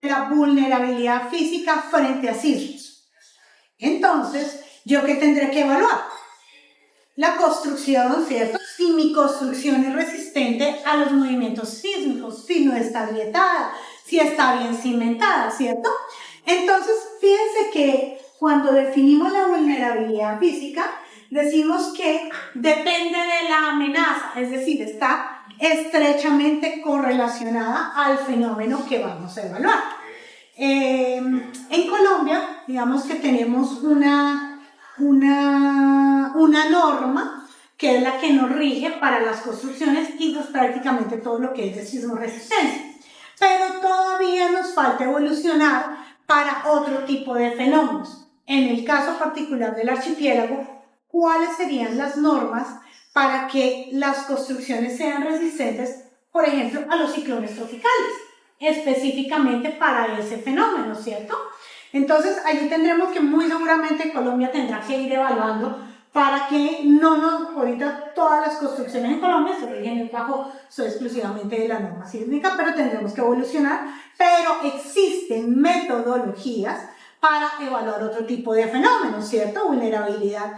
la vulnerabilidad física frente a sismos. Entonces, ¿yo qué tendré que evaluar? La construcción, ¿cierto? Si mi construcción es resistente a los movimientos sísmicos, si no está agrietada, si está bien cimentada, ¿cierto? Entonces, fíjense que cuando definimos la vulnerabilidad física, decimos que depende de la amenaza, es decir, está estrechamente correlacionada al fenómeno que vamos a evaluar. En Colombia, digamos que tenemos una norma que es la que nos rige para las construcciones y pues prácticamente todo lo que es de sismo resistencia. Pero todavía nos falta evolucionar para otro tipo de fenómenos. En el caso particular del archipiélago, ¿cuáles serían las normas para que las construcciones sean resistentes, por ejemplo, a los ciclones tropicales? Específicamente para ese fenómeno, ¿cierto? Entonces, allí tendremos que muy seguramente Colombia tendrá que ir evaluando para que ahorita todas las construcciones en Colombia se rigen bajo exclusivamente de la norma sísmica, pero tendremos que evolucionar, pero existen metodologías para evaluar otro tipo de fenómenos, ¿cierto? Vulnerabilidad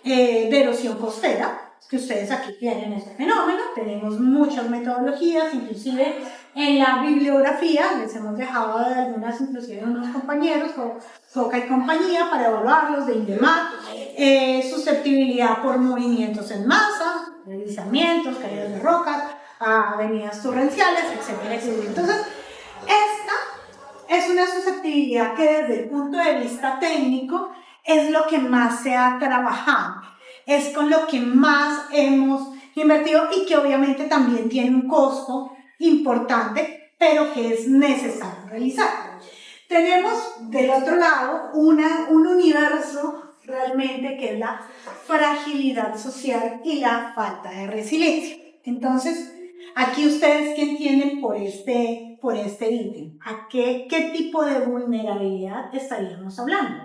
de erosión costera, que ustedes aquí tienen ese fenómeno, tenemos muchas metodologías, inclusive en la bibliografía les hemos dejado de algunas, inclusive de unos compañeros, Foca y compañía, para evaluarlos, de INDEMAT, susceptibilidad por movimientos en masa, deslizamientos, caídas de rocas, avenidas torrenciales, etcétera, etcétera. Entonces, esta es una susceptibilidad que desde el punto de vista técnico es lo que más se ha trabajado, es con lo que más hemos invertido y que obviamente también tiene un costo importante, pero que es necesario realizar. Tenemos del otro lado un universo realmente que es la fragilidad social y la falta de resiliencia. Entonces, aquí ustedes, ¿qué entienden por este ítem? ¿A qué tipo de vulnerabilidad estaríamos hablando?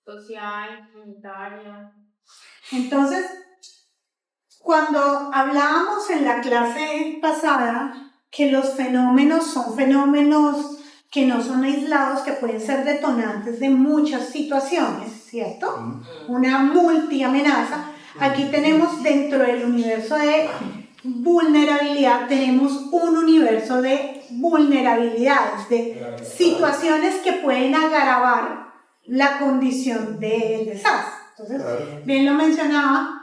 Social, monetaria. Entonces, cuando hablábamos en la clase pasada que los fenómenos son fenómenos que no son aislados, que pueden ser detonantes de muchas situaciones, ¿cierto? Una multiamenaza. Aquí tenemos dentro del universo de vulnerabilidad, tenemos un universo de vulnerabilidades, de situaciones que pueden agravar la condición del desastre. Entonces, bien lo mencionaba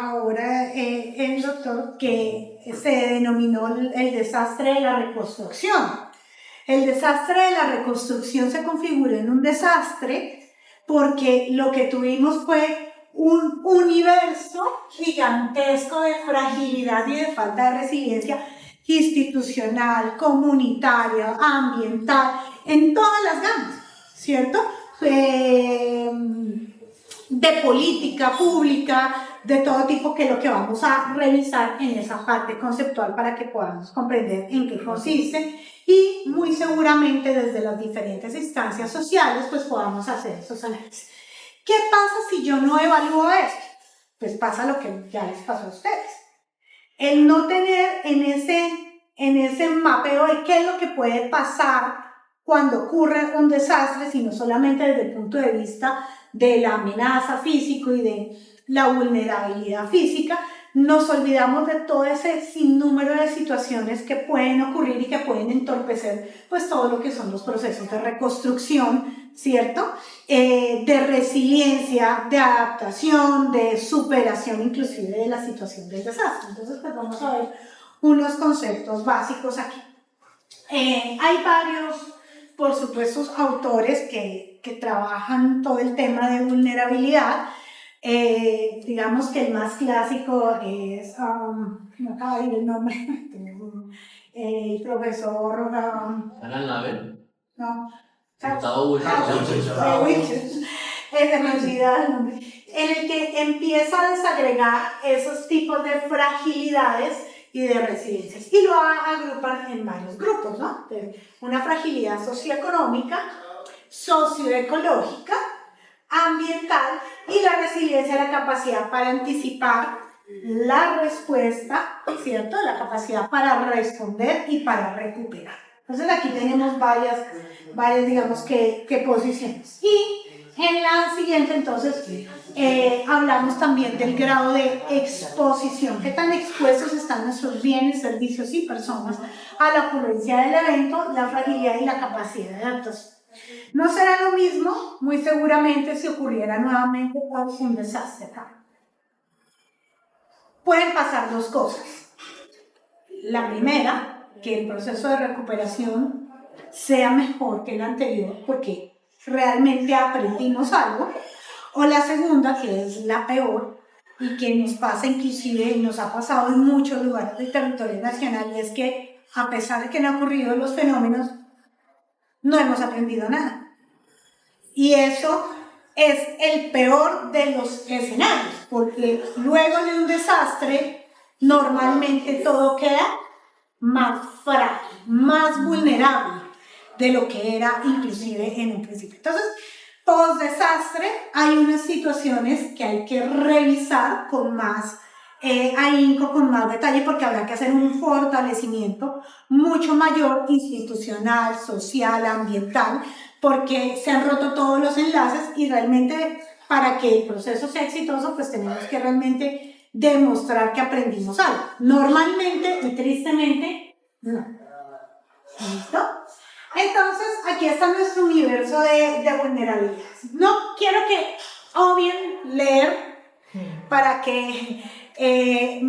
ahora el doctor, que se denominó el desastre de la reconstrucción. El desastre de la reconstrucción se configuró en un desastre porque lo que tuvimos fue un universo gigantesco de fragilidad y de falta de resiliencia institucional, comunitaria, ambiental, en todas las gamas, ¿cierto? De política pública, de todo tipo, que es lo que vamos a revisar en esa parte conceptual para que podamos comprender en qué consiste y muy seguramente desde las diferentes instancias sociales pues podamos hacer esos análisis. ¿Qué pasa si yo no evalúo esto? Pues pasa lo que ya les pasó a ustedes. El no tener en ese mapeo de qué es lo que puede pasar cuando ocurre un desastre, sino solamente desde el punto de vista de la amenaza física y de la vulnerabilidad física, nos olvidamos de todo ese sinnúmero de situaciones que pueden ocurrir y que pueden entorpecer pues todo lo que son los procesos de reconstrucción, ¿cierto? De resiliencia, de adaptación, de superación inclusive de la situación del desastre. Entonces pues vamos a ver unos conceptos básicos aquí. Hay varios, por supuesto, autores que trabajan todo el tema de vulnerabilidad. Digamos que el más clásico es, no acabo de ir el nombre, el profesor ¿Alan Naber? No. Gustavo Wilches. Se me olvida el nombre. En el que empieza a desagregar esos tipos de fragilidades y de resiliencias. Y lo agrupa en varios grupos, ¿no? Una fragilidad socioeconómica, socioecológica, ambiental y la resiliencia, la capacidad para anticipar la respuesta, ¿cierto? La capacidad para responder y para recuperar. Entonces aquí tenemos varias digamos que posiciones. Y en la siguiente, entonces, hablamos también del grado de exposición. ¿Qué tan expuestos están nuestros bienes, servicios y personas a la ocurrencia del evento, la fragilidad y la capacidad de adaptación? No será lo mismo, muy seguramente, si ocurriera nuevamente un desastre. Pueden pasar dos cosas. La primera, que el proceso de recuperación sea mejor que el anterior, porque realmente aprendimos algo. O la segunda, que es la peor, y que nos pasa inclusive, y nos ha pasado en muchos lugares del territorio nacional, y es que a pesar de que no han ocurrido los fenómenos, no hemos aprendido nada. Y eso es el peor de los escenarios, porque luego de un desastre, normalmente todo queda más frágil, más vulnerable de lo que era inclusive en un principio. Entonces, post desastre hay unas situaciones que hay que revisar con más ahínco, con más detalle, porque habrá que hacer un fortalecimiento mucho mayor, institucional, social, ambiental, porque se han roto todos los enlaces y realmente para que el proceso sea exitoso, pues tenemos que realmente demostrar que aprendimos algo. Normalmente y tristemente, no. ¿Listo? Entonces, aquí está nuestro universo de vulnerabilidades. No quiero que obvien leer para que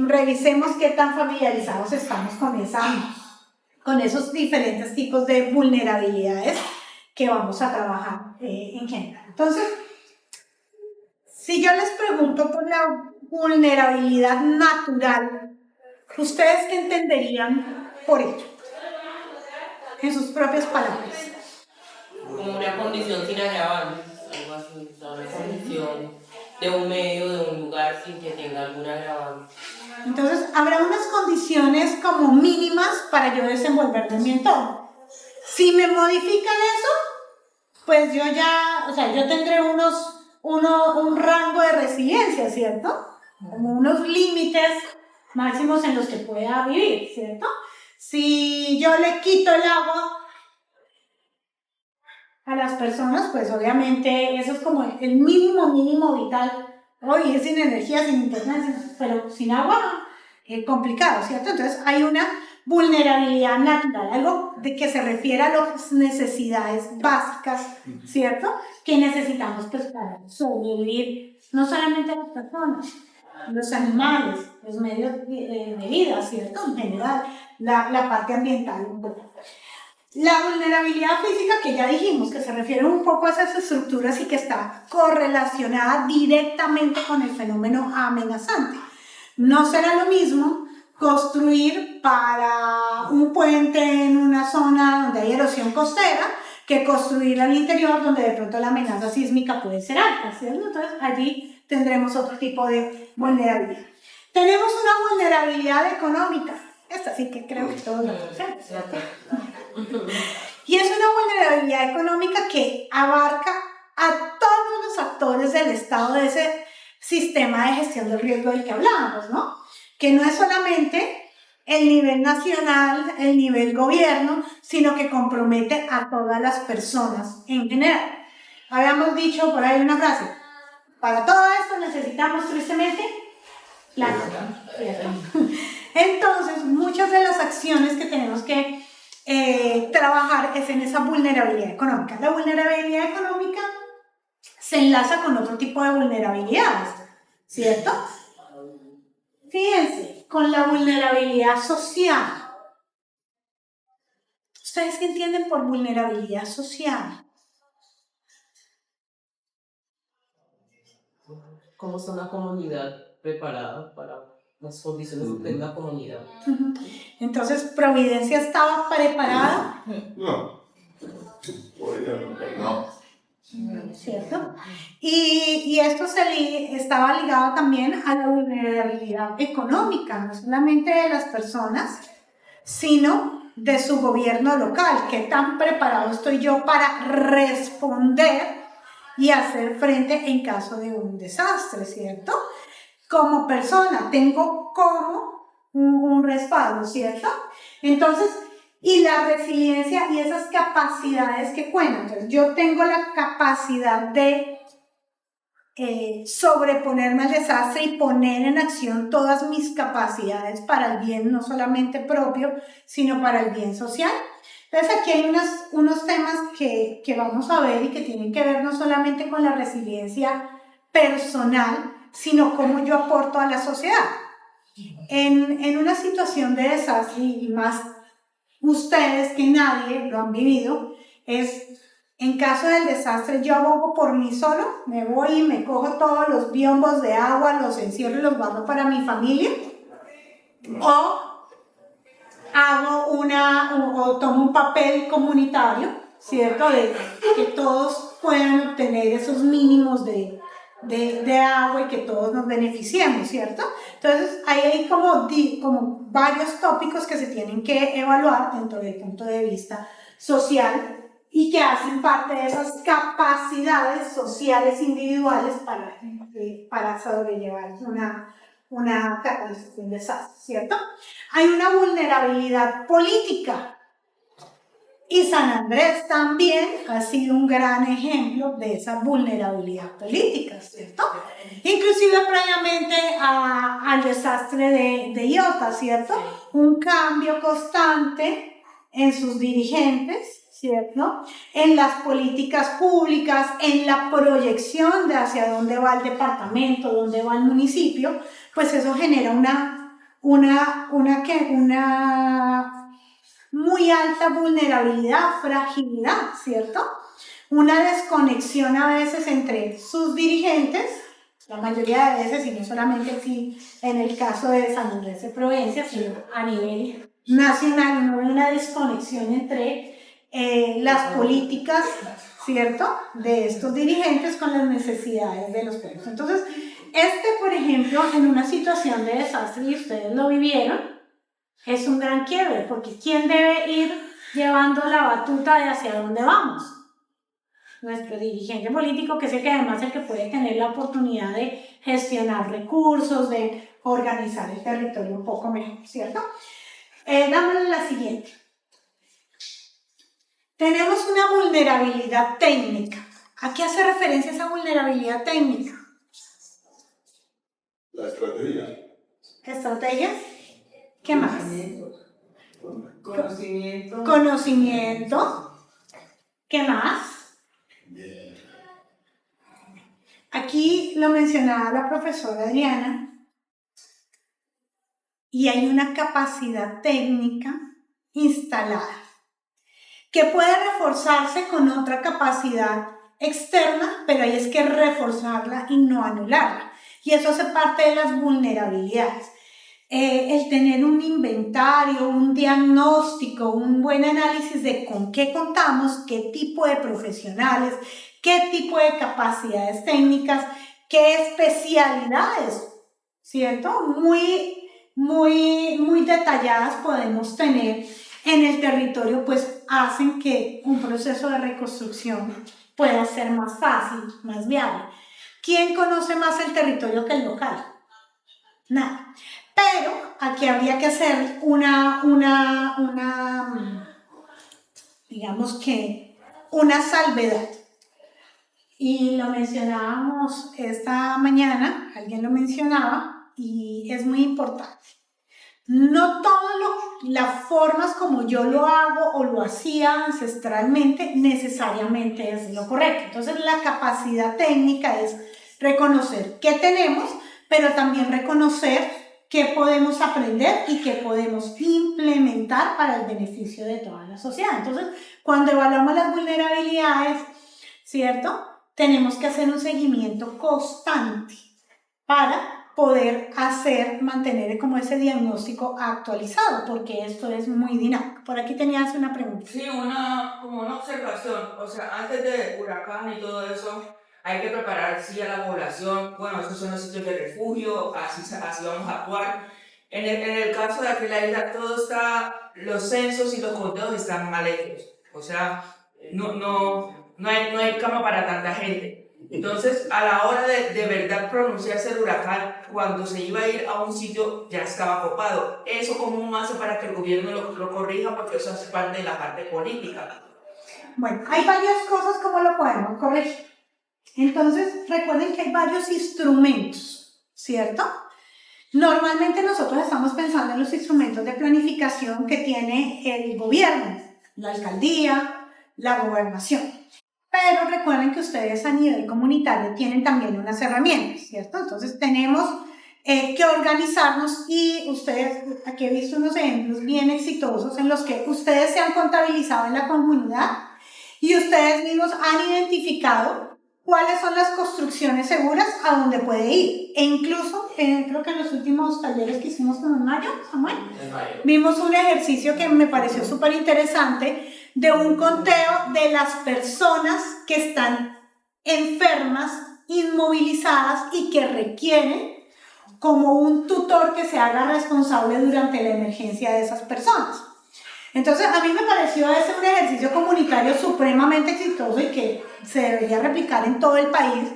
revisemos qué tan familiarizados estamos con esos diferentes tipos de vulnerabilidades que vamos a trabajar en general. Entonces, si yo les pregunto por la vulnerabilidad natural, ¿ustedes qué entenderían por ello? En sus propias palabras. Como una condición sin agravantes, algo así, una condición de un medio, de un lugar sin que tenga algún agravante. Entonces, habrá unas condiciones como mínimas para yo desenvolverme en mi entorno. Si me modifican eso, pues yo ya, o sea, yo tendré un rango de resiliencia, ¿cierto? Como unos límites máximos en los que pueda vivir, ¿cierto? Si yo le quito el agua a las personas, pues obviamente eso es como el mínimo vital. Hoy es sin energía, sin internet, pero sin agua, complicado, ¿cierto? Entonces hay una vulnerabilidad natural, algo de que se refiere a las necesidades básicas, ¿cierto? Que necesitamos pues para sobrevivir, no solamente las personas, los animales, los medios de vida, ¿cierto? En general, la parte ambiental un poco. La vulnerabilidad física, que ya dijimos, que se refiere un poco a esas estructuras y que está correlacionada directamente con el fenómeno amenazante. No será lo mismo construir para un puente en una zona donde hay erosión costera que construir al interior donde de pronto la amenaza sísmica puede ser alta, ¿cierto? Entonces allí tendremos otro tipo de vulnerabilidad. Tenemos una vulnerabilidad económica. Esta sí que creo que todos la conocemos, ¿cierto? Y es una vulnerabilidad económica que abarca a todos los actores del Estado de ese sistema de gestión del riesgo del que hablábamos, ¿no? Que no es solamente el nivel nacional, el nivel gobierno, sino que compromete a todas las personas en general. Habíamos dicho por ahí una frase: para todo esto necesitamos tristemente plata. Entonces, muchas de las acciones que tenemos que trabajar es en esa vulnerabilidad económica. La vulnerabilidad económica se enlaza con otro tipo de vulnerabilidades, ¿cierto? Fíjense, con la vulnerabilidad social. ¿Ustedes qué entienden por vulnerabilidad social? ¿Cómo está una comunidad preparada para las condiciones de una comunidad? Entonces, ¿Providencia estaba preparada? No. ¿Cierto? Y esto estaba ligado también a la vulnerabilidad económica, no solamente de las personas, sino de su gobierno local. ¿Qué tan preparado estoy yo para responder y hacer frente en caso de un desastre, ¿cierto? como persona, tengo como un respaldo, ¿cierto? Entonces, y la resiliencia y esas capacidades que cuentan. Entonces, yo tengo la capacidad de sobreponerme al desastre y poner en acción todas mis capacidades para el bien no solamente propio, sino para el bien social. Entonces aquí hay unos temas que vamos a ver y que tienen que ver no solamente con la resiliencia personal, sino cómo yo aporto a la sociedad. En una situación de desastre, y más ustedes que nadie lo han vivido, es en caso del desastre yo abogo por mí solo, me voy y me cojo todos los biombos de agua, los encierro y los guardo para mi familia, o hago o tomo un papel comunitario, ¿cierto? De que todos puedan obtener esos mínimos de agua y que todos nos beneficiemos, ¿cierto? Entonces, ahí hay como varios tópicos que se tienen que evaluar dentro del punto de vista social y que hacen parte de esas capacidades sociales individuales para sobrellevar una catástrofe, un desastre, ¿cierto? Hay una vulnerabilidad política. Y San Andrés también ha sido un gran ejemplo de esa vulnerabilidad política, ¿cierto? Inclusive previamente al desastre de Iota, ¿cierto? Un cambio constante en sus dirigentes, ¿cierto? En las políticas públicas, en la proyección de hacia dónde va el departamento, dónde va el municipio, pues eso genera una muy alta vulnerabilidad, fragilidad, ¿cierto? Una desconexión a veces entre sus dirigentes, la mayoría de veces, y no solamente aquí en el caso de San Andrés de Provincia, sino a nivel nacional, no hay una desconexión entre las políticas, ¿cierto?, de estos dirigentes con las necesidades de los pueblos. Entonces, por ejemplo, en una situación de desastre, y ustedes lo vivieron, es un gran quiebre, porque ¿quién debe ir llevando la batuta de hacia dónde vamos? Nuestro dirigente político, que es el que además el que puede tener la oportunidad de gestionar recursos, de organizar el territorio un poco mejor, ¿cierto? Dámosle la siguiente. Tenemos una vulnerabilidad técnica. ¿A qué hace referencia esa vulnerabilidad técnica? La estrategia. ¿Estrategias? ¿Qué más? Conocimiento. Conocimiento. ¿Qué más? Aquí lo mencionaba la profesora Adriana, y hay una capacidad técnica instalada que puede reforzarse con otra capacidad externa, pero hay es que reforzarla y no anularla. Y eso hace parte de las vulnerabilidades. El tener un inventario, un diagnóstico, un buen análisis de con qué contamos, qué tipo de profesionales, qué tipo de capacidades técnicas, qué especialidades, ¿cierto? Muy detalladas podemos tener en el territorio, pues hacen que un proceso de reconstrucción pueda ser más fácil, más viable. ¿Quién conoce más el territorio que el local? Nada. Pero aquí habría que hacer digamos que una salvedad. Y lo mencionábamos esta mañana, alguien lo mencionaba, y es muy importante. No todas las formas como yo lo hago o lo hacía ancestralmente necesariamente es lo correcto. Entonces la capacidad técnica es reconocer qué tenemos, pero también reconocer qué podemos aprender y qué podemos implementar para el beneficio de toda la sociedad. Entonces, cuando evaluamos las vulnerabilidades, ¿cierto?, tenemos que hacer un seguimiento constante para poder mantener como ese diagnóstico actualizado, porque esto es muy dinámico. Por aquí tenías una pregunta. Sí, como una observación. O sea, antes de huracán y todo eso, hay que preparar sí a la población. Bueno, esos son los sitios de refugio, así vamos a actuar. En el caso de aquella isla, los censos y los conteos están mal hechos. O sea, no hay cama para tanta gente. Entonces, a la hora de verdad pronunciarse el huracán, cuando se iba a ir a un sitio, ya estaba copado. ¿Eso cómo uno hace para que el gobierno lo corrija? Porque eso hace parte de la parte política. Bueno, hay varias cosas como lo podemos corregir. Entonces, recuerden que hay varios instrumentos, ¿cierto? Normalmente nosotros estamos pensando en los instrumentos de planificación que tiene el gobierno, la alcaldía, la gobernación. Pero recuerden que ustedes a nivel comunitario tienen también unas herramientas, ¿cierto? Entonces tenemos que organizarnos y ustedes, aquí he visto unos ejemplos bien exitosos en los que ustedes se han contabilizado en la comunidad y ustedes mismos han identificado cuáles son las construcciones seguras a donde puede ir. E incluso, creo que en los últimos talleres que hicimos con Mayo, Samuel, vimos un ejercicio que me pareció súper interesante de un conteo de las personas que están enfermas, inmovilizadas y que requieren como un tutor que se haga responsable durante la emergencia de esas personas. Entonces, a mí me pareció ese un ejercicio comunitario supremamente exitoso y que se debería replicar en todo el país,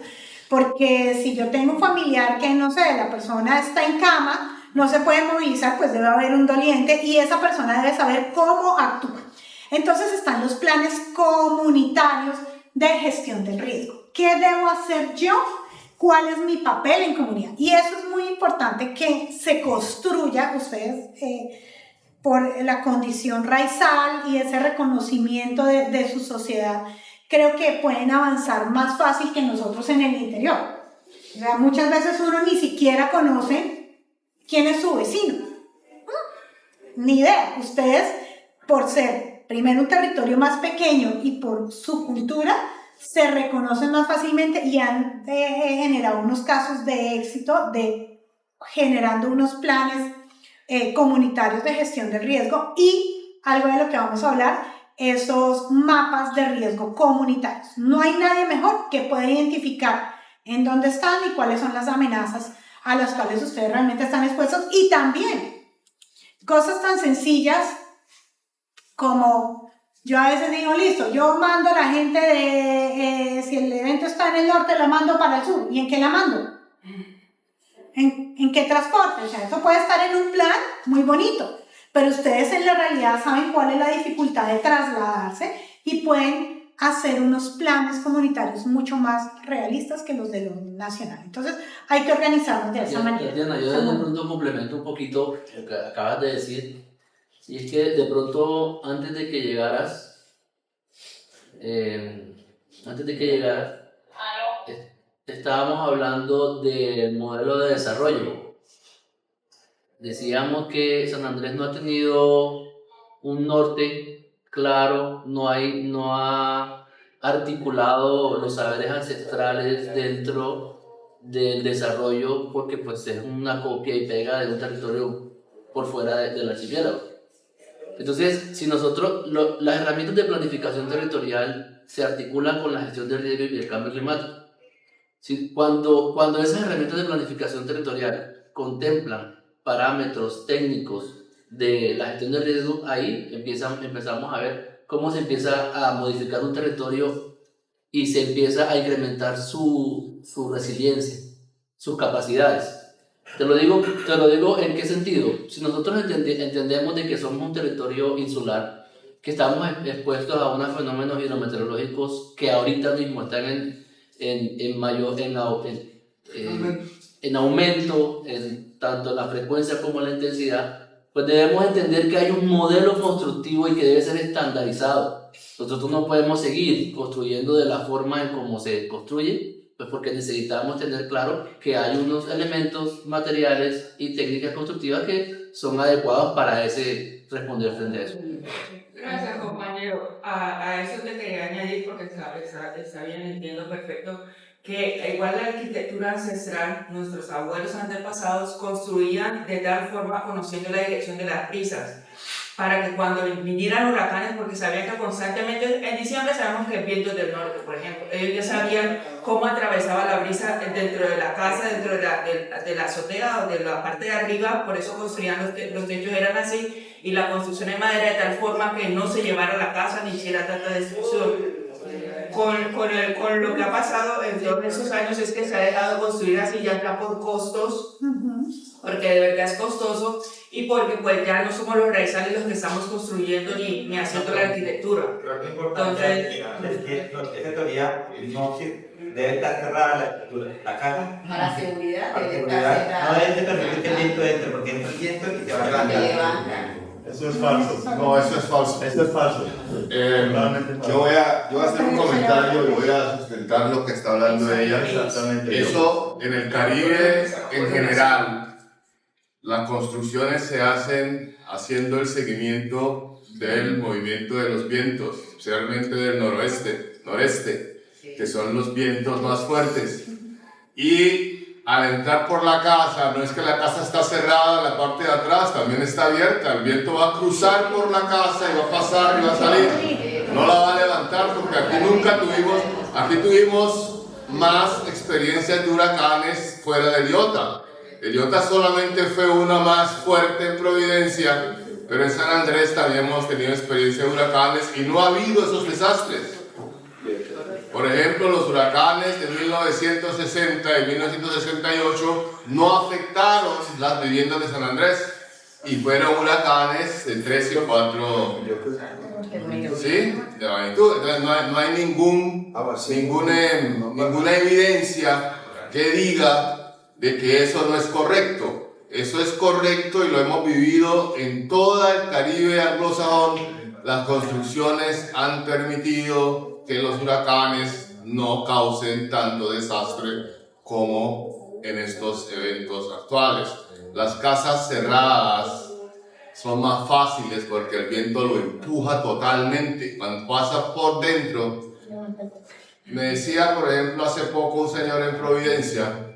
porque si yo tengo un familiar que, no sé, la persona está en cama, no se puede movilizar, pues debe haber un doliente y esa persona debe saber cómo actúa. Entonces están los planes comunitarios de gestión del riesgo. ¿Qué debo hacer yo? ¿Cuál es mi papel en comunidad? Y eso es muy importante que se construya, ustedes, por la condición raizal y ese reconocimiento de su sociedad, creo que pueden avanzar más fácil que nosotros en el interior. O sea, muchas veces uno ni siquiera conoce quién es su vecino. Ni idea. Ustedes, por ser primero un territorio más pequeño y por su cultura, se reconocen más fácilmente y han generado unos casos de éxito de generando unos planes comunitarios de gestión del riesgo y algo de lo que vamos a hablar, esos mapas de riesgo comunitarios. No hay nadie mejor que pueda identificar en dónde están y cuáles son las amenazas a las cuales ustedes realmente están expuestos y también cosas tan sencillas como yo a veces digo, listo, yo mando a la gente de, si el evento está en el norte, la mando para el sur. ¿Y en qué la mando? ¿En qué transporte? O sea, eso puede estar en un plan muy bonito, pero ustedes en la realidad saben cuál es la dificultad de trasladarse y pueden hacer unos planes comunitarios mucho más realistas que los de lo nacional. Entonces, hay que organizarnos de esa manera. Diana, yo de pronto complemento un poquito lo que acabas de decir, y es que de pronto antes de que llegaras, estábamos hablando del modelo de desarrollo. Decíamos que San Andrés no ha tenido un norte claro, no ha articulado los saberes ancestrales dentro del desarrollo, porque pues es una copia y pega de un territorio por fuera del archipiélago. Entonces, si nosotros, las herramientas de planificación territorial se articulan con la gestión del riesgo y el cambio climático. Cuando esas herramientas de planificación territorial contemplan parámetros técnicos de la gestión del riesgo, ahí empezamos a ver cómo se empieza a modificar un territorio y se empieza a incrementar su resiliencia, sus capacidades. Te lo digo en qué sentido. Si nosotros entendemos de que somos un territorio insular, que estamos expuestos a unos fenómenos hidrometeorológicos que ahorita mismo están en aumento, tanto en la frecuencia como en la intensidad, pues debemos entender que hay un modelo constructivo y que debe ser estandarizado. Nosotros no podemos seguir construyendo de la forma en cómo se construye, pues porque necesitamos tener claro que hay unos elementos materiales y técnicas constructivas que son adecuados para responder frente a eso. Gracias, compañero. A eso te quería añadir, porque está bien, entiendo perfecto, que igual la arquitectura ancestral, nuestros abuelos antepasados construían de tal forma conociendo la dirección de las brisas, para que cuando vinieran huracanes, porque sabían que constantemente, en diciembre sabemos que el viento del norte, por ejemplo, ellos ya sabían cómo atravesaba la brisa dentro de la casa, dentro de la azotea o de la parte de arriba, por eso construían los techos eran así, y la construcción en madera de tal forma que no se llevara la casa ni hiciera tanta destrucción. con lo que ha pasado en todos esos años es que se ha dejado construir así ya por costos, porque de verdad es costoso y porque pues ya no somos los raizales los que estamos construyendo ni haciendo la arquitectura. Pero lo importante es que esa teoría no debe estar cerrada la casa. Para seguridad, Para debe seguridad. estar cerrada. No debe ser permitir que el viento entre, porque entra el viento y te va a Te levantar. levanta. Eso es falso. No, eso es falso. Eso es falso. Totalmente falso. Yo voy a hacer un comentario y voy a sustentar lo que está hablando ella. Exactamente. Eso en el Caribe en general, las construcciones se hacen haciendo el seguimiento del movimiento de los vientos, especialmente del noreste, que son los vientos más fuertes. Y al entrar por la casa, no es que la casa está cerrada, la parte de atrás también está abierta, el viento va a cruzar por la casa y va a pasar y va a salir, no la va a levantar porque aquí tuvimos más experiencias de huracanes fuera de Iota. El Iota solamente fue una más fuerte en Providencia, pero en San Andrés también hemos tenido experiencia de huracanes y no ha habido esos desastres. Por ejemplo, los huracanes de 1960 y 1968 no afectaron las viviendas de San Andrés y fueron huracanes de 3 y 4 ¿sí? de magnitud. Entonces no hay ninguna evidencia que diga de que eso no es correcto. Eso es correcto y lo hemos vivido en todo el Caribe anglosajón. Las construcciones han permitido que los huracanes no causen tanto desastre como en estos eventos actuales. Las casas cerradas son más fáciles porque el viento lo empuja totalmente. Cuando pasa por dentro, me decía, por ejemplo, hace poco un señor en Providencia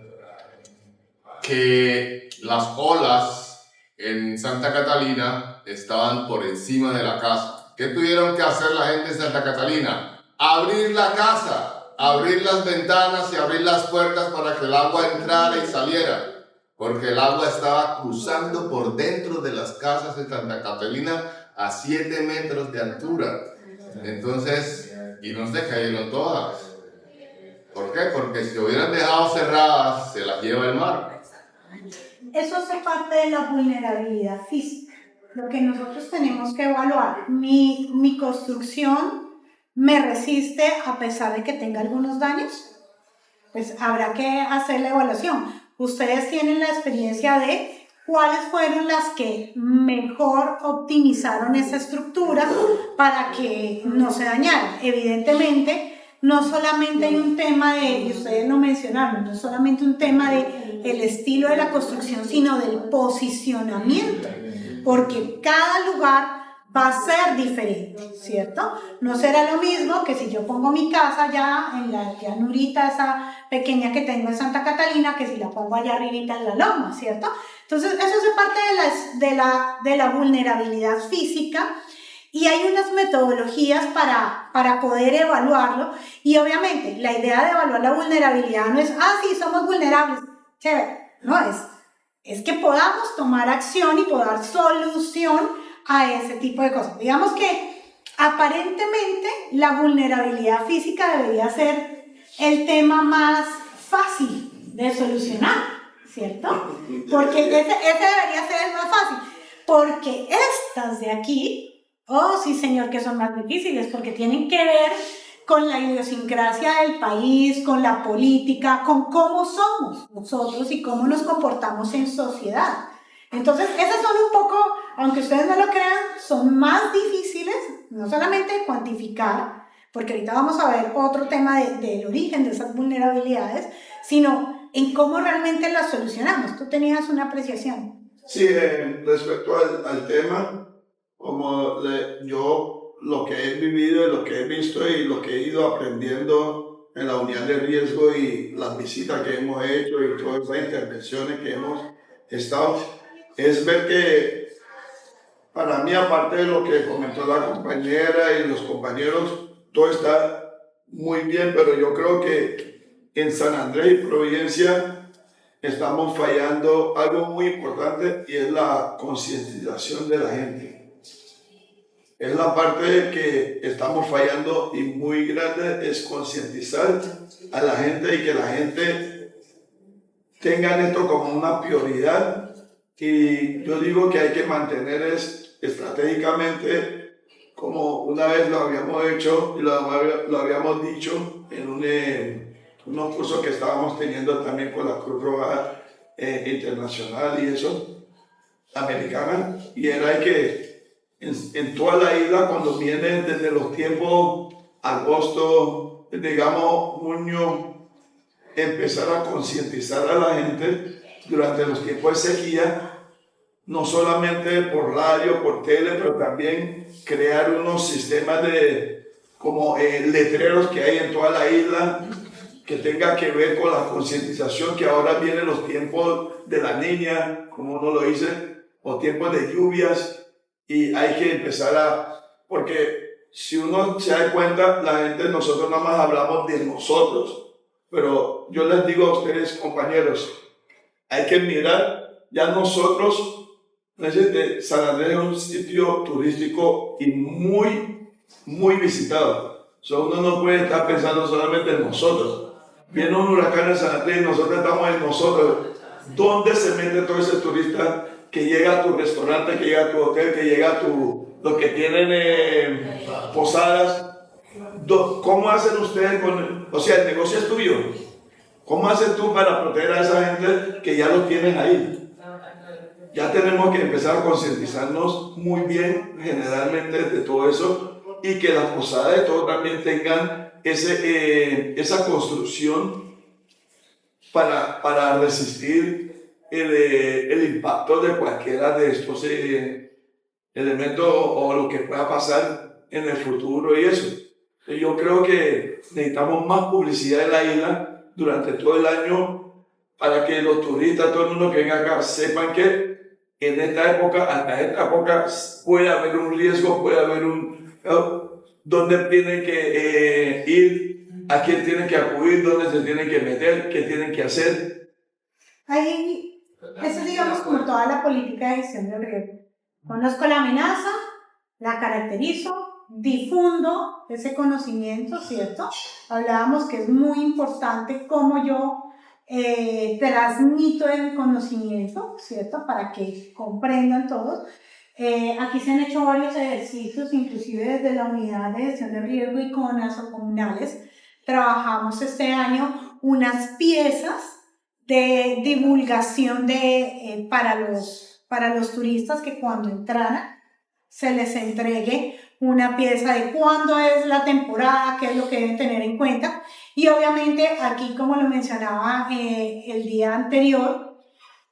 que las olas en Santa Catalina estaban por encima de la casa. ¿Qué tuvieron que hacer la gente de Santa Catalina? Abrir la casa, abrir las ventanas y abrir las puertas para que el agua entrara y saliera. Porque el agua estaba cruzando por dentro de las casas de Santa Catalina a 7 metros de altura. Entonces, y no se cayeron todas. ¿Por qué? Porque si hubieran dejado cerradas, se las lleva el mar. Eso hace parte de la vulnerabilidad física. Lo que nosotros tenemos que evaluar, mi construcción me resiste a pesar de que tenga algunos daños, pues habrá que hacer la evaluación. Ustedes tienen la experiencia de cuáles fueron las que mejor optimizaron esa estructura para que no se dañara. Evidentemente, no solamente hay un tema de, y ustedes lo mencionaron, no solamente un tema de el estilo de la construcción, sino del posicionamiento, porque cada lugar va a ser diferente, ¿cierto? No será lo mismo que si yo pongo mi casa ya en la llanurita esa pequeña que tengo en Santa Catalina, que si la pongo allá arribita en la loma, ¿cierto? Entonces, eso es parte de la vulnerabilidad física. Y hay unas metodologías para poder evaluarlo. Y obviamente, la idea de evaluar la vulnerabilidad no es, sí, somos vulnerables, chévere. No, es que podamos tomar acción y poder dar solución a ese tipo de cosas. Digamos que, aparentemente, la vulnerabilidad física debería ser el tema más fácil de solucionar, ¿cierto? Porque ese debería ser el más fácil. Porque estas de aquí, sí señor, que son más difíciles, porque tienen que ver con la idiosincrasia del país, con la política, con cómo somos nosotros y cómo nos comportamos en sociedad. Entonces, esas son un poco, aunque ustedes no lo crean, son más difíciles, no solamente de cuantificar, porque ahorita vamos a ver otro tema del origen de esas vulnerabilidades, sino en cómo realmente las solucionamos. Tú tenías una apreciación. Sí, respecto al tema, como yo lo que he vivido y lo que he visto y lo que he ido aprendiendo en la unidad de riesgo y las visitas que hemos hecho y todas esas intervenciones que hemos estado, es ver que para mí, aparte de lo que comentó la compañera y los compañeros, todo está muy bien, pero yo creo que en San Andrés y Providencia estamos fallando algo muy importante y es la concientización de la gente. es la parte que estamos fallando y muy grande, es concientizar a la gente y que la gente tenga esto como una prioridad. Y yo digo que hay que mantener estratégicamente, como una vez lo habíamos hecho y lo habíamos dicho en unos cursos que estábamos teniendo también con la Cruz Roja Internacional y eso, americana, y era que en toda la isla, cuando viene desde los tiempos agosto, digamos junio, empezar a concientizar a la gente durante los tiempos de sequía, no solamente por radio, por tele, pero también crear unos sistemas como letreros que hay en toda la isla, que tenga que ver con la concientización, que ahora vienen los tiempos de la niña, como uno lo dice, o tiempos de lluvias, y hay que empezar porque si uno se da cuenta, la gente, nosotros nada más hablamos de nosotros, pero yo les digo a ustedes, compañeros, hay que mirar ya nosotros. San Andrés es un sitio turístico y muy visitado. Uno no puede estar pensando solamente en nosotros. Viene un huracán en San Andrés y nosotros estamos en nosotros. ¿Dónde se mete todo ese turista que llega a tu restaurante, que llega a tu hotel, que llega a los que tienen posadas? ¿Cómo hacen ustedes o sea, el negocio es tuyo? ¿Cómo haces tú para proteger a esa gente que ya lo tienes ahí? Ya tenemos que empezar a concientizarnos muy bien generalmente de todo eso y que las posadas de todo también tengan esa construcción para resistir el impacto de cualquiera de estos elementos o lo que pueda pasar en el futuro y eso. Yo creo que necesitamos más publicidad en la isla durante todo el año para que los turistas, todo el mundo que venga acá, sepan que en esta época, hasta esta época, puede haber un riesgo, puede haber dónde tienen que ir, a quién tienen que acudir, dónde se tienen que meter, qué tienen que hacer. Ahí, eso es, digamos, como toda la política de gestión del riesgo. Conozco la amenaza, la caracterizo, difundo ese conocimiento, ¿cierto? Hablábamos que es muy importante cómo yo transmito el conocimiento, ¿cierto? Para que comprendan todos. Aquí se han hecho varios ejercicios, inclusive desde la unidad de gestión de riesgo y con comunales. Trabajamos este año unas piezas de divulgación para los turistas, que cuando entraran se les entregue una pieza de cuándo es la temporada, qué es lo que deben tener en cuenta. Y obviamente aquí, como lo mencionaba el día anterior,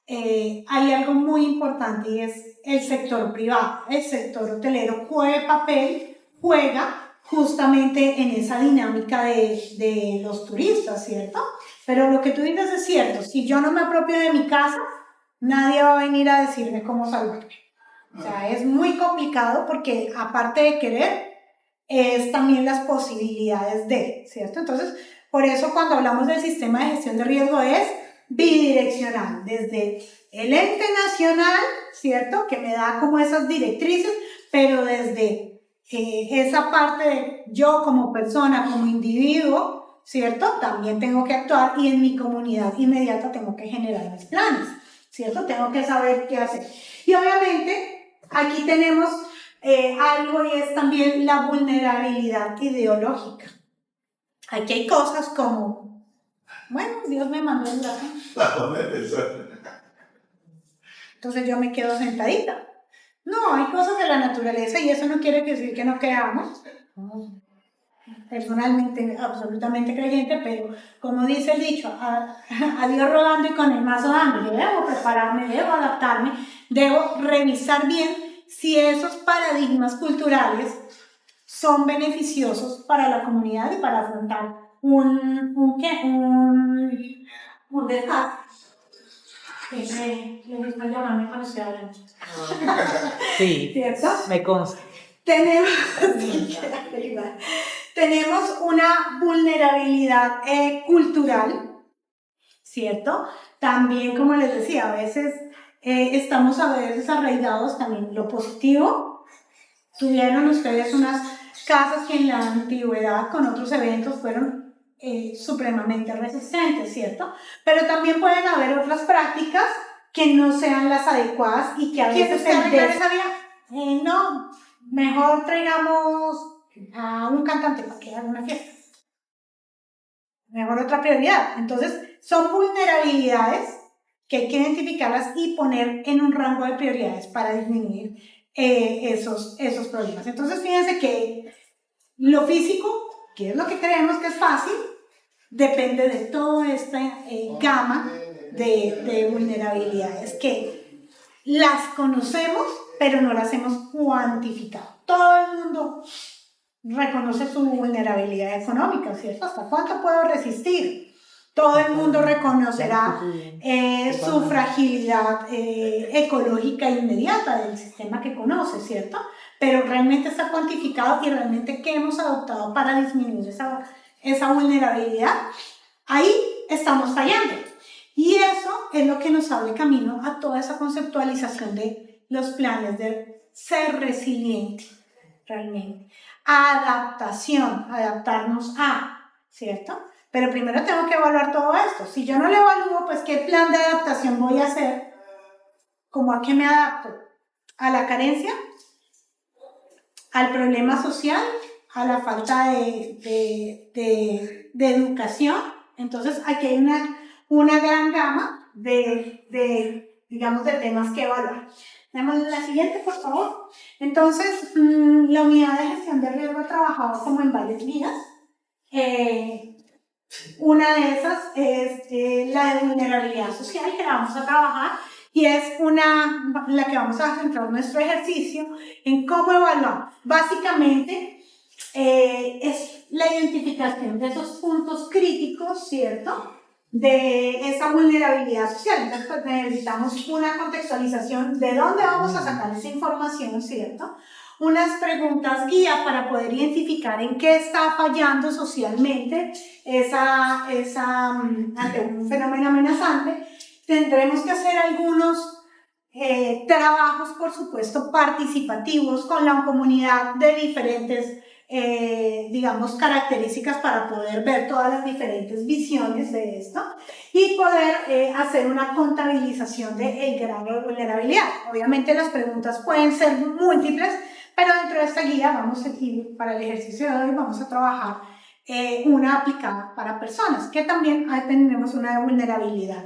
hay algo muy importante y es el sector privado. El sector hotelero juega justamente en esa dinámica de los turistas, ¿cierto? Pero lo que tú dices es cierto, si yo no me apropio de mi casa, nadie va a venir a decirme cómo salvarme. O sea, es muy complicado porque aparte de querer, es también las posibilidades ¿cierto? Entonces, por eso cuando hablamos del sistema de gestión de riesgo es bidireccional, desde el ente nacional, ¿cierto? Que me da como esas directrices, pero desde esa parte de yo como persona, como individuo, ¿cierto? También tengo que actuar y en mi comunidad inmediata tengo que generar mis planes, ¿cierto? Tengo que saber qué hacer. Y obviamente aquí tenemos algo y es también la vulnerabilidad ideológica. Aquí hay cosas como, bueno, Dios me mandó el brazo, entonces yo me quedo sentadita. No, hay cosas de la naturaleza y eso no quiere decir que no creamos. Personalmente, absolutamente creyente, pero como dice el dicho, a Dios rogando y con el mazo dando. Yo debo prepararme, debo adaptarme, debo revisar bien si esos paradigmas culturales son beneficiosos para la comunidad y para afrontar un desastre. Le gusta llamarme cuando estoy hablando. Sí, ¿Cierto? me consta. Tenemos una vulnerabilidad cultural, ¿cierto? También, como les decía, a veces estamos arraigados también lo positivo, tuvieron ustedes unas casas que en la antigüedad con otros eventos fueron supremamente resistentes, ¿cierto? Pero también pueden haber otras prácticas que no sean las adecuadas y que a veces se arreglar esa vía. No, mejor traigamos a un cantante para que haga una fiesta. Mejor otra prioridad. Entonces, son vulnerabilidades que hay que identificarlas y poner en un rango de prioridades para disminuir esos problemas. Entonces, fíjense que lo físico, que es lo que creemos que es fácil, depende de toda esta gama de vulnerabilidades que las conocemos, pero no las hemos cuantificado. Todo el mundo reconoce su vulnerabilidad económica, ¿cierto? ¿Hasta cuánto puedo resistir? Todo el mundo reconocerá su fragilidad ecológica inmediata del sistema que conoce, ¿cierto? Pero realmente está cuantificado y realmente ¿qué hemos adoptado para disminuir esa vulnerabilidad? Ahí estamos fallando. Y eso es lo que nos abre camino a toda esa conceptualización de los planes de ser resiliente, realmente. Adaptación, adaptarnos a, ¿cierto? Pero primero tengo que evaluar todo esto. Si yo no lo evalúo, pues ¿qué plan de adaptación voy a hacer? ¿Cómo a qué me adapto? ¿A la carencia? ¿Al problema social? ¿A la falta de educación? Entonces aquí hay una gran gama digamos, de temas que evaluar. Tenemos la siguiente, por favor. Entonces, la unidad de gestión de riesgo ha trabajado como en varias vías. Una de esas es la de vulnerabilidad social, que la vamos a trabajar, y es la que vamos a centrar nuestro ejercicio en cómo evaluar. Básicamente, es la identificación de esos puntos críticos, ¿cierto?, de esa vulnerabilidad social. Entonces, pues, necesitamos una contextualización de dónde vamos a sacar esa información, ¿cierto? Unas preguntas guía para poder identificar en qué está fallando socialmente ante un fenómeno amenazante. Tendremos que hacer algunos trabajos, por supuesto, participativos con la comunidad de diferentes digamos, características para poder ver todas las diferentes visiones de esto y poder hacer una contabilización del grado de vulnerabilidad. Obviamente las preguntas pueden ser múltiples, pero dentro de esta guía vamos a ir, para el ejercicio de hoy vamos a trabajar una aplicada para personas, que también ahí tenemos una de vulnerabilidad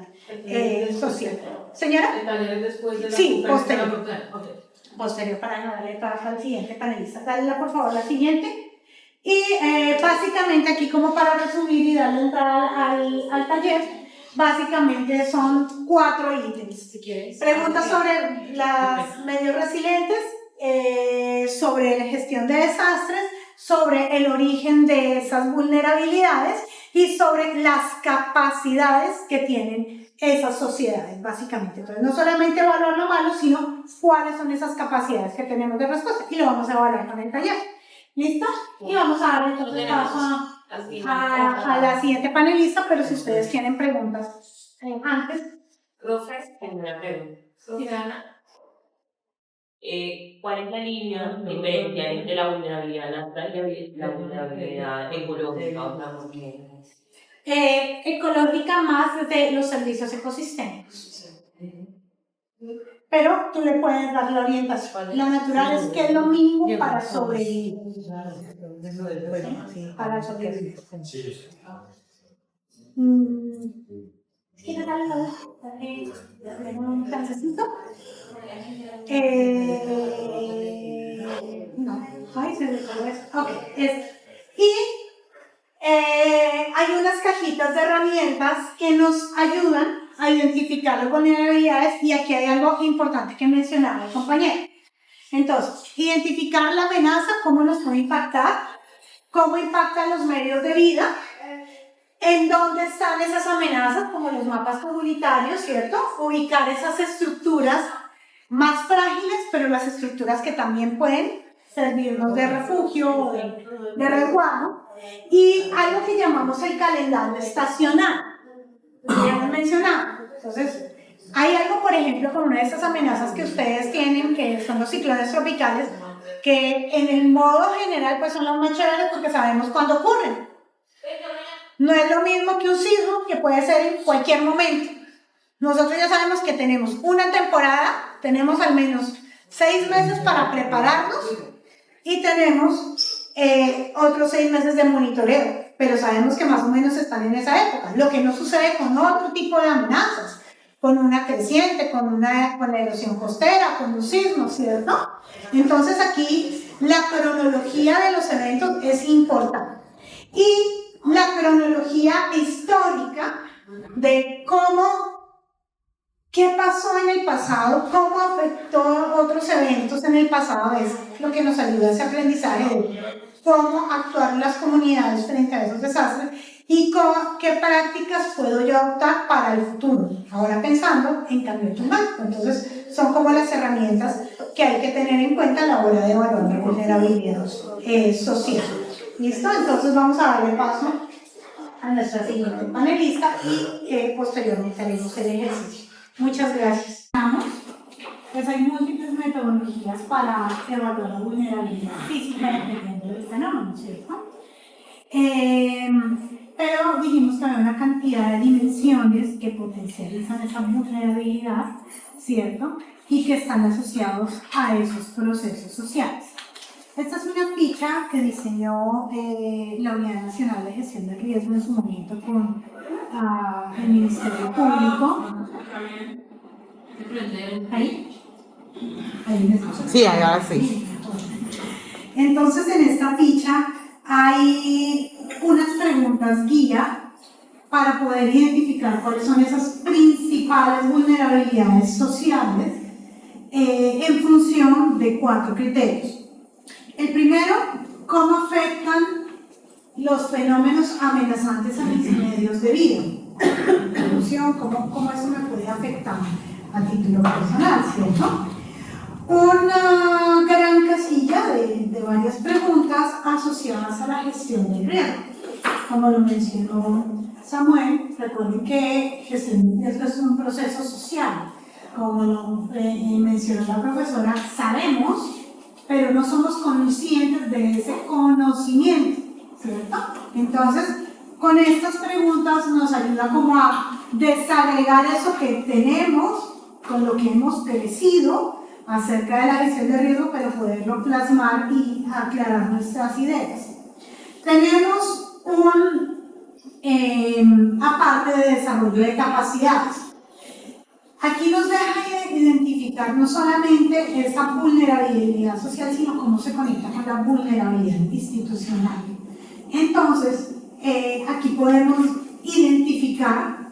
social. ¿Señora? Después de la sí, posterior. Posterior para no darle paso al siguiente panelista. Dale por favor la siguiente. Y básicamente aquí, como para resumir y darle entrada al taller, básicamente son 4 ítems. Si quieres. Preguntas sobre los medios resilientes, sobre la gestión de desastres, sobre el origen de esas vulnerabilidades y sobre las capacidades que tienen esas sociedades, básicamente. Entonces, no solamente evaluar lo malo, sino cuáles son esas capacidades que tenemos de respuesta, y lo vamos a evaluar con el taller. ¿Listo? Y vamos a dar entonces paso a la siguiente panelista, pero si ustedes tienen preguntas antes. Profe, tengo una pregunta. ¿Cuál es la línea diferencial entre la vulnerabilidad natural y la vulnerabilidad ecológica? O sea, porque ecológica más de los servicios ecosistémicos. Pero tú le puedes dar la orientación. La natural es que es lo mínimo para sobrevivir. Para sobrevivir. ¿Quieres darle un chancecito? No. Ay, se me olvidó eso. Ok. Y hay unas cajitas de herramientas que nos ayudan a identificar las vulnerabilidades, y aquí hay algo importante que mencionaba el compañero. Entonces, identificar la amenaza, cómo nos puede impactar, cómo impactan los medios de vida, en dónde están esas amenazas, como los mapas comunitarios, ¿cierto? Ubicar esas estructuras más frágiles, pero las estructuras que también pueden servirnos de refugio o de resguardo, y algo que llamamos el calendario estacional, ya hemos mencionado. Entonces, Hay algo, por ejemplo, con una de estas amenazas que ustedes tienen, que son los ciclones tropicales, que en el modo general pues son los más chéveres porque sabemos cuándo ocurren. No es lo mismo que un sismo que puede ser en cualquier momento. Nosotros ya sabemos que tenemos una temporada, tenemos al menos 6 meses para prepararnos y tenemos otros 6 meses de monitoreo, pero sabemos que más o menos están en esa época. Lo que no sucede con otro tipo de amenazas, con una creciente, con la erosión costera, con los sismos, ¿cierto? Entonces aquí la cronología de los eventos es importante. Y la cronología histórica de qué pasó en el pasado, cómo afectó otros eventos en el pasado, es lo que nos ayuda a ese aprendizaje de cómo actuaron las comunidades frente a esos desastres y qué prácticas puedo yo adoptar para el futuro. Ahora pensando en cambio climático. Entonces, son como las herramientas que hay que tener en cuenta a la hora de evaluar la vulnerabilidad social. ¿Listo? Entonces, vamos a darle paso a nuestra siguiente panelista y posteriormente haremos el ejercicio. Muchas gracias. Pues hay múltiples metodologías para evaluar la vulnerabilidad física dependiendo del fenómeno, ¿cierto? Pero dijimos que había una cantidad de dimensiones que potencializan esa vulnerabilidad, ¿cierto? Y que están asociados a esos procesos sociales. Esta es una ficha que diseñó la Unidad Nacional de Gestión del Riesgo en su momento con el Ministerio Público. ¿Ahí? Sí, ahora sí. Entonces, en esta ficha hay unas preguntas guía para poder identificar cuáles son esas principales vulnerabilidades sociales en función de 4 criterios. El primero, cómo afectan los fenómenos amenazantes a mis medios de vida. Cómo eso me puede afectar a título personal, ¿cierto? Una gran casilla de varias preguntas asociadas a la gestión del riesgo. Como lo mencionó Samuel, recuerden que gestión del riesgo es un proceso social. Como lo mencionó la profesora, sabemos, pero no somos conscientes de ese conocimiento, ¿cierto? Entonces, con estas preguntas nos ayuda como a desagregar eso que tenemos, con lo que hemos crecido, acerca de la gestión de riesgo, pero poderlo plasmar y aclarar nuestras ideas. Tenemos aparte de desarrollo de capacidades. Aquí nos deja identificar no solamente esa vulnerabilidad social, sino cómo se conecta con la vulnerabilidad institucional. Entonces, aquí podemos identificar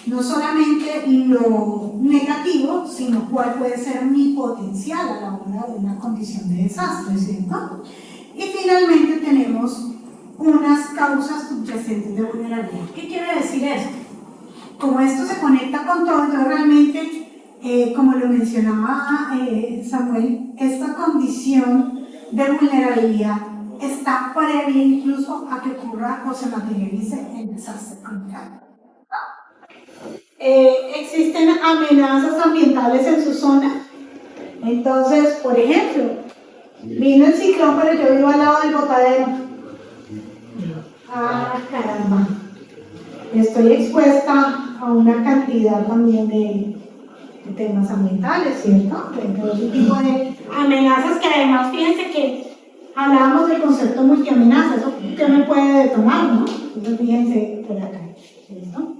no solamente lo negativo, sino cuál puede ser mi potencial a la hora de una condición de desastre, ¿cierto? Y finalmente tenemos unas causas subyacentes de vulnerabilidad. ¿Qué quiere decir esto? Como esto se conecta con todo, entonces realmente, como lo mencionaba Samuel, esta condición de vulnerabilidad está previa incluso a que ocurra o se materialice el desastre ambiental. Existen amenazas ambientales en su zona. Entonces, por ejemplo, vino el ciclón, pero yo vivo al lado del botadero. Ah, caramba. Estoy expuesta a una cantidad también de temas ambientales, ¿cierto? De ese tipo de amenazas que además, fíjense que hablábamos del concepto multiamenaza, eso que me puede detonar, ¿no? Entonces, fíjense por acá, ¿cierto?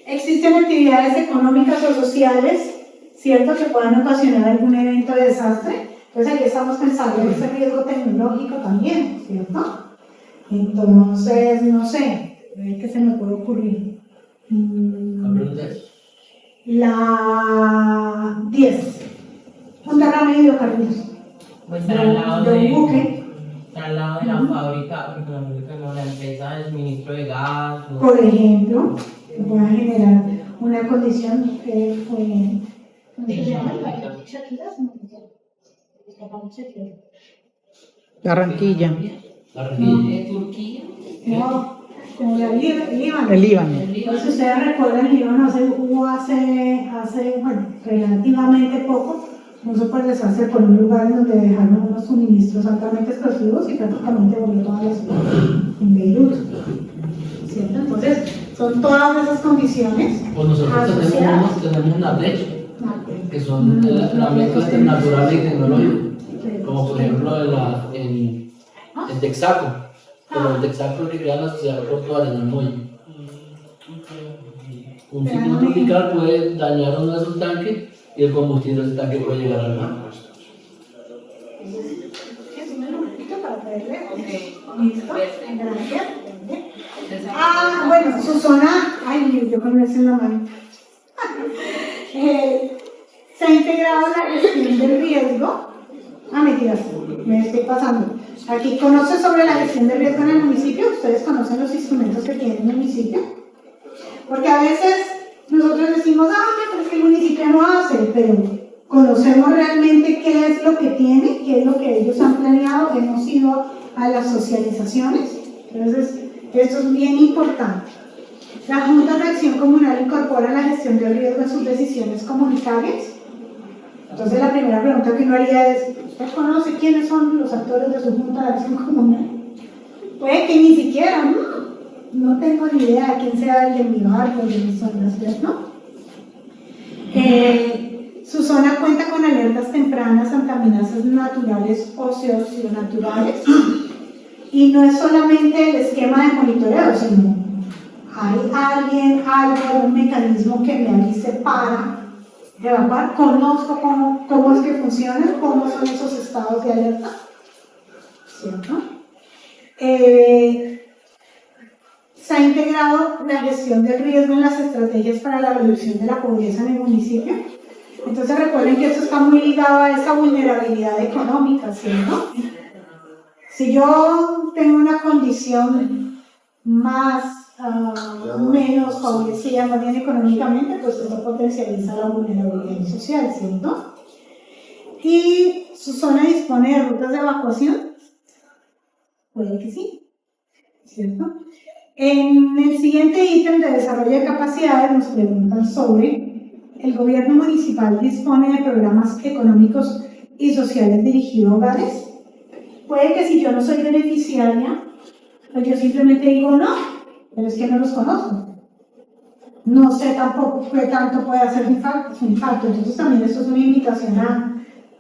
Existen actividades económicas o sociales, ¿cierto?, que puedan ocasionar algún evento de desastre. Entonces aquí estamos pensando en ese riesgo tecnológico también, ¿cierto? Entonces, no sé, ¿qué se me puede ocurrir? La 10. Un derrame de hidrocarburos. Pues está al lado de un buque. Está al lado de la fábrica, porque la fábrica no, la empresa de suministro de gas. O... Por ejemplo, que pueda generar una condición que fue. ¿Cómo se llama? Barranquilla. ¿De Turquía? No, Líbano. El Líbano. Entonces, ustedes recuerdan, el Líbano hubo hace bueno, relativamente poco, un super desastre por un lugar en donde dejaron unos suministros altamente explosivos y prácticamente volvió toda la ciudad en Beirut. ¿Cierto? Entonces, son todas esas condiciones. Pues nosotros tenemos una brecha, que son las mezclas naturales y tecnológicas, como por ejemplo en Texaco, pero el Texaco que queda en la ciudad portuaria, en el muelle. Un ciclo tropical puede dañar uno de sus tanques y el combustible del tanque puede llegar al mar. Ah, bueno, su zona, ay, yo con eso en la mano. Se ha integrado la gestión del riesgo. Ah, mentiras, me estoy pasando. Aquí conoce sobre la gestión del riesgo en el municipio. Ustedes conocen los instrumentos que tiene el municipio. Porque a veces nosotros decimos, pero es que el municipio no hace, pero conocemos realmente qué es lo que tiene, qué es lo que ellos han planeado, hemos ido a las socializaciones. Entonces, esto es bien importante. La Junta de Acción Comunal incorpora la gestión del riesgo en sus decisiones comunitarias. Entonces, la primera pregunta que uno haría es, ¿usted conoce quiénes son los actores de su Junta de Acción Comunal? Puede que ni siquiera, no tengo ni idea de quién sea el de mi barrio, de mi zona, ¿cierto? Su zona cuenta con alertas tempranas ante amenazas naturales o socionaturales. Y no es solamente el esquema de monitoreo, sino hay alguien, algo, un mecanismo que me avise para evacuar. Conozco cómo es que funciona, cómo son esos estados de alerta, ¿cierto? Se ha integrado la gestión del riesgo en las estrategias para la reducción de la pobreza en el municipio. Entonces recuerden que esto está muy ligado a esa vulnerabilidad económica, ¿cierto? Si yo tengo una condición menos favorecida, más bien económicamente, pues esto potencializa la vulnerabilidad social, ¿cierto? ¿Y su zona dispone de rutas de evacuación? Puede que sí, ¿cierto? En el siguiente ítem de desarrollo de capacidades nos preguntan sobre el gobierno municipal dispone de programas económicos y sociales dirigidos a hogares. Puede que si yo no soy beneficiaria, pues yo simplemente digo no, pero es que no los conozco. No sé tampoco qué tanto puede hacer su impacto. Entonces también esto es una invitación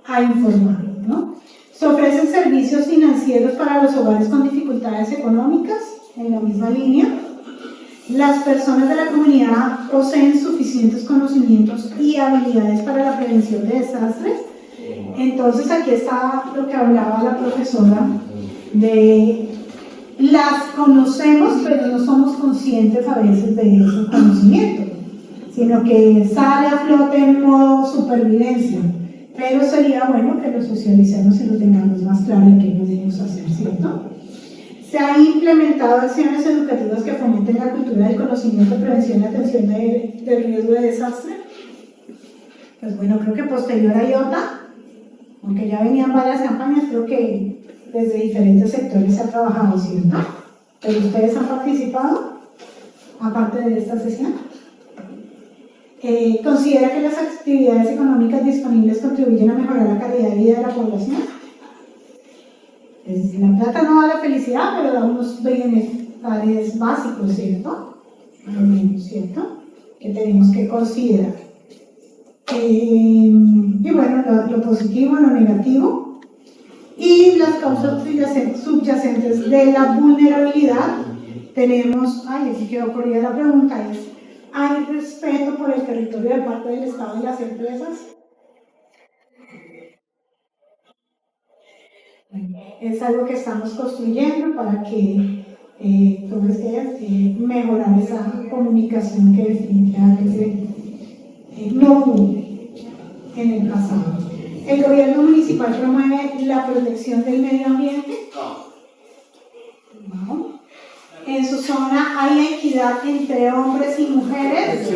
a informar, ¿no? Se ofrecen servicios financieros para los hogares con dificultades económicas, en la misma línea. Las personas de la comunidad poseen suficientes conocimientos y habilidades para la prevención de desastres. Entonces aquí está lo que hablaba la profesora de las conocemos, pero no somos conscientes a veces de ese conocimiento, sino que sale a flote en modo supervivencia. Pero sería bueno que lo socialicemos y lo tengamos más claro en qué podemos hacer, ¿cierto? Se han implementado acciones educativas que fomenten la cultura del conocimiento, prevención y atención del riesgo de desastre. Pues bueno, creo que posterior a IOTA, aunque ya venían varias campañas, creo que desde diferentes sectores se ha trabajado, ¿cierto? Pero ustedes han participado, aparte de esta sesión. ¿Considera que las actividades económicas disponibles contribuyen a mejorar la calidad de vida de la población? La plata no da la felicidad, pero da unos bienestares básicos, ¿cierto? Al menos, ¿cierto? Que tenemos que considerar. Y bueno, lo positivo, lo negativo. Y las causas subyacentes de la vulnerabilidad. Tenemos, aquí quedó corrida la pregunta, ¿hay respeto por el territorio de parte del Estado y las empresas? Es algo que estamos construyendo para que mejorar esa comunicación que definitivamente no hubo en el pasado. ¿El gobierno municipal promueve la protección del medio ambiente? No. ¿En su zona hay equidad entre hombres y mujeres?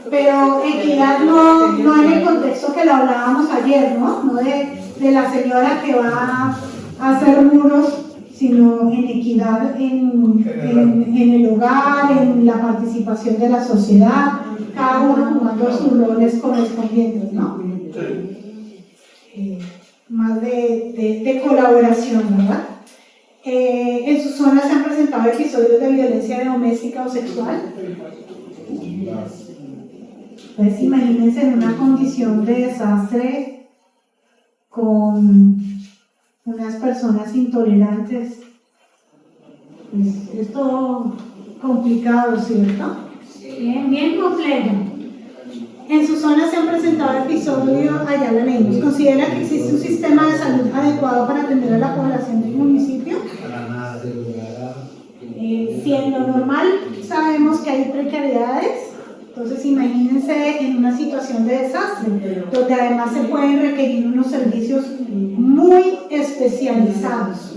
Pero equidad no en el contexto que lo hablábamos ayer, ¿no? No de la señora que va a hacer muros sino en equidad en el hogar, en la participación de la sociedad, cada uno jugando sus roles correspondientes, ¿no? Más de colaboración, ¿verdad? En sus zonas se han presentado episodios de violencia doméstica o sexual. Pues imagínense en una condición de desastre con unas personas intolerantes. Pues es todo complicado, ¿cierto? Bien complejo. En su zona se han presentado episodios, allá lo leímos. ¿Considera que existe un sistema de salud adecuado para atender a la población del municipio? Si en lo normal sabemos que hay precariedades, entonces imagínense en una situación de desastre, donde además se pueden requerir unos servicios muy especializados.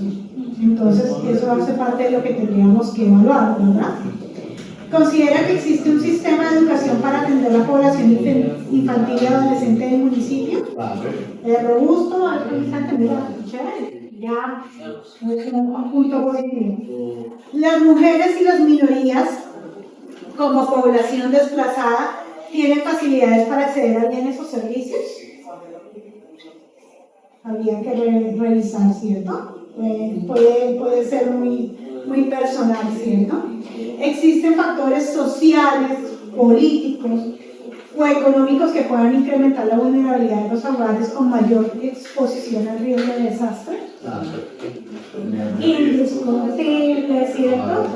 Entonces eso hace parte de lo que tendríamos que evaluar, ¿verdad? ¿Considera que existe un sistema de educación para atender a la población infantil y adolescente del municipio? Robusto, alcanzante, mira, chévere, ya un punto positivo. Las mujeres y las minorías, como población desplazada, ¿tienen facilidades para acceder a bienes o servicios? Habría que revisar, ¿cierto? Puede ser muy personal, ¿cierto? Existen factores sociales, políticos o económicos que puedan incrementar la vulnerabilidad de los hogares con mayor exposición al riesgo de desastre. Indiscutible, ¿cierto?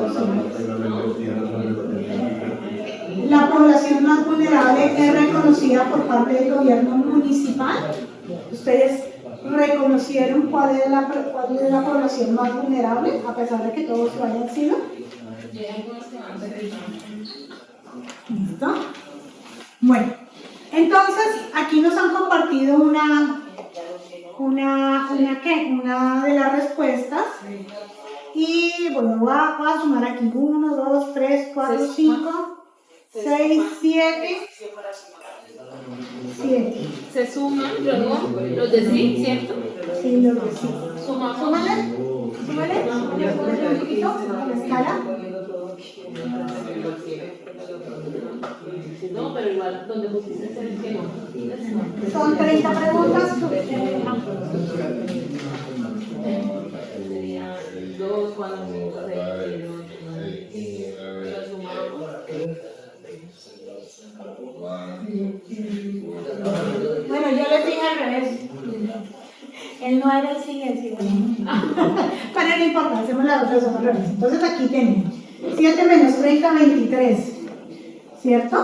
La población más vulnerable es reconocida por parte del gobierno municipal. Ustedes reconocieron cuál es la población más vulnerable, a pesar de que todos lo hayan sido. ¿Listo? Bueno, entonces aquí nos han compartido una de las respuestas. Y bueno, voy a sumar aquí 1, 2, 3, 4, 5, 6, 7. Se suman luego los de sí, ¿cierto? Sí, los de sí. Súmale un poquito a la escala. No, pero igual, donde pusiste el que no. Son 30 preguntas. Sería 2, 4, 5, 6, lo sumamos. Bueno, yo les dije al revés. Él no era el sí, el sí. Pero no importa, hacemos la otra, somos al revés. Entonces aquí tenemos 7 menos 30, 23. ¿Cierto?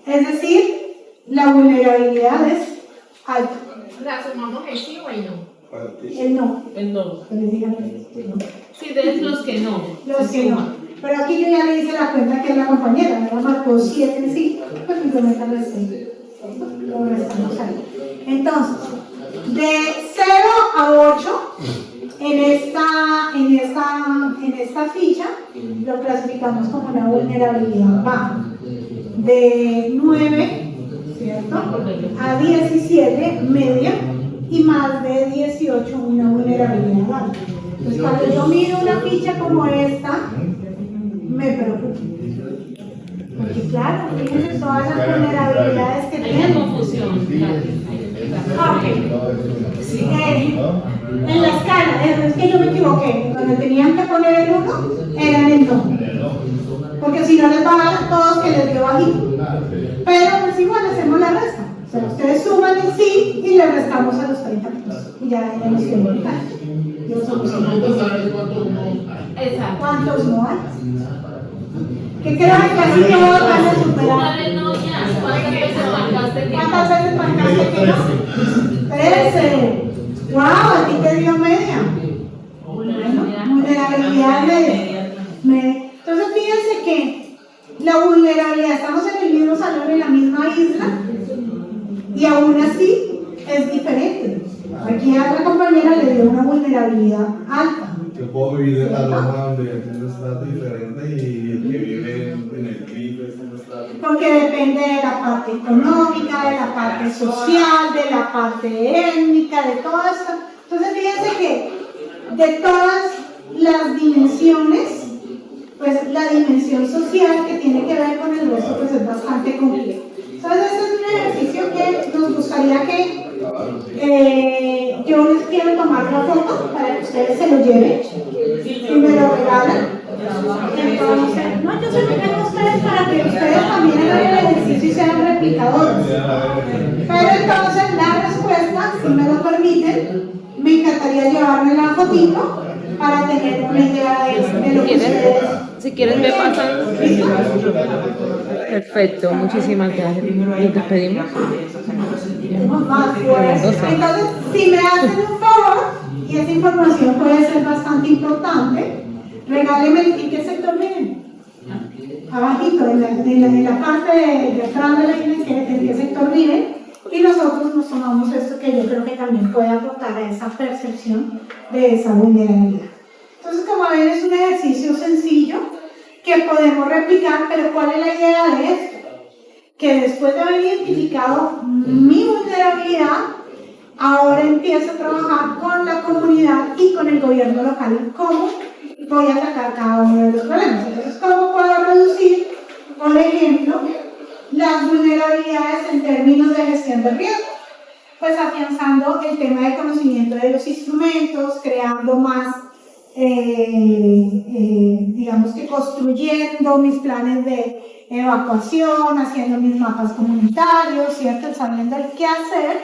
Es decir, la vulnerabilidad es alta. ¿La sumamos el sí o el no? El no. El no. Pero díganme, Sí, de los que no. los que no. Pero aquí yo ya le hice la cuenta que es la compañera, me marcó 7 en sí, pues simplemente el resto. Lo restamos ahí. Entonces, de 0 a 8, en esta ficha, lo clasificamos como una vulnerabilidad baja. De 9, ¿cierto? A 17, media, y más de 18, una vulnerabilidad alta. Entonces, cuando yo miro una ficha como esta, me preocupa. Porque claro, fíjense todas las vulnerabilidades que Hay tienen. una confusión. Ok. Sí, en la escala, es que yo me equivoqué. Donde tenían que poner el 1, eran el 2. Porque si no les va a dar a todos que les dio bajito. Pero pues igual hacemos la resta. O sea, ustedes suman el sí y le restamos a los 30 puntos. Y ya nos quedó el tal. Exacto. ¿Cuántos no hay? Que creo que casi todos van a superar. ¿Cuáles no ya? ¿Cuántas veces marcaste que no? ¿Cuántas veces marcaste que no? 13. ¡Wow! A ti te dio media. Vulnerabilidad media. Entonces fíjense que la vulnerabilidad, estamos en el mismo salón, en la misma isla, y aún así es diferente. Aquí a la compañera le dio una vulnerabilidad alta. Yo puedo vivir en la loma donde tiene un estrato diferente y el que vive en el clip es un estrato. Porque depende de la parte económica, de la parte social, de la parte étnica, de todo esto. Entonces fíjense que de todas las dimensiones, pues la dimensión social que tiene que ver con el resto, pues es bastante complejo. Entonces, este es un ejercicio que nos gustaría que yo les quiero tomar una foto para que ustedes se lo lleven y me lo regalan. Entonces, no, yo se lo tengo a ustedes para que ustedes también hagan el ejercicio y sean replicadores. Pero entonces la respuesta, si me lo permiten, me encantaría llevarme la fotito para tener una idea de lo que ustedes... Si quieres me pasan. Perfecto, muchísimas gracias. Nos despedimos. Entonces, si me hacen un favor, y esa información puede ser bastante importante, regálenme en qué sector vienen. Abajito, en la parte de atrás de la línea, en qué sector viven, y nosotros nos tomamos esto que yo creo que también puede aportar a esa percepción de esa vulnerabilidad. Entonces, como ven, es un ejercicio sencillo que podemos replicar, pero ¿cuál es la idea de esto? Que después de haber identificado mi vulnerabilidad, ahora empiezo a trabajar con la comunidad y con el gobierno local. ¿Cómo voy a atacar cada uno de los problemas? Entonces, ¿cómo puedo reducir, por ejemplo, las vulnerabilidades en términos de gestión de riesgo? Pues afianzando el tema de conocimiento de los instrumentos, creando más, digamos que construyendo mis planes de evacuación, haciendo mis mapas comunitarios, ¿cierto? Sabiendo el qué hacer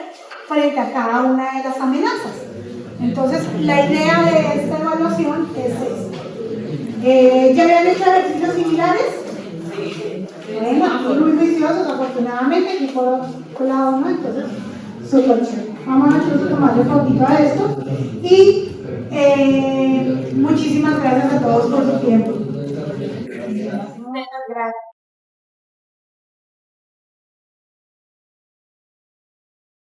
frente a cada una de las amenazas. Entonces, la idea de esta evaluación es esta. ¿Ya habían hecho ejercicios similares? Bueno, muy viciosos, afortunadamente, aquí por lado, ¿no? Entonces, súper chévere. Vamos a tomarle fotito a esto y muchísimas gracias a todos por su tiempo. Muchas gracias.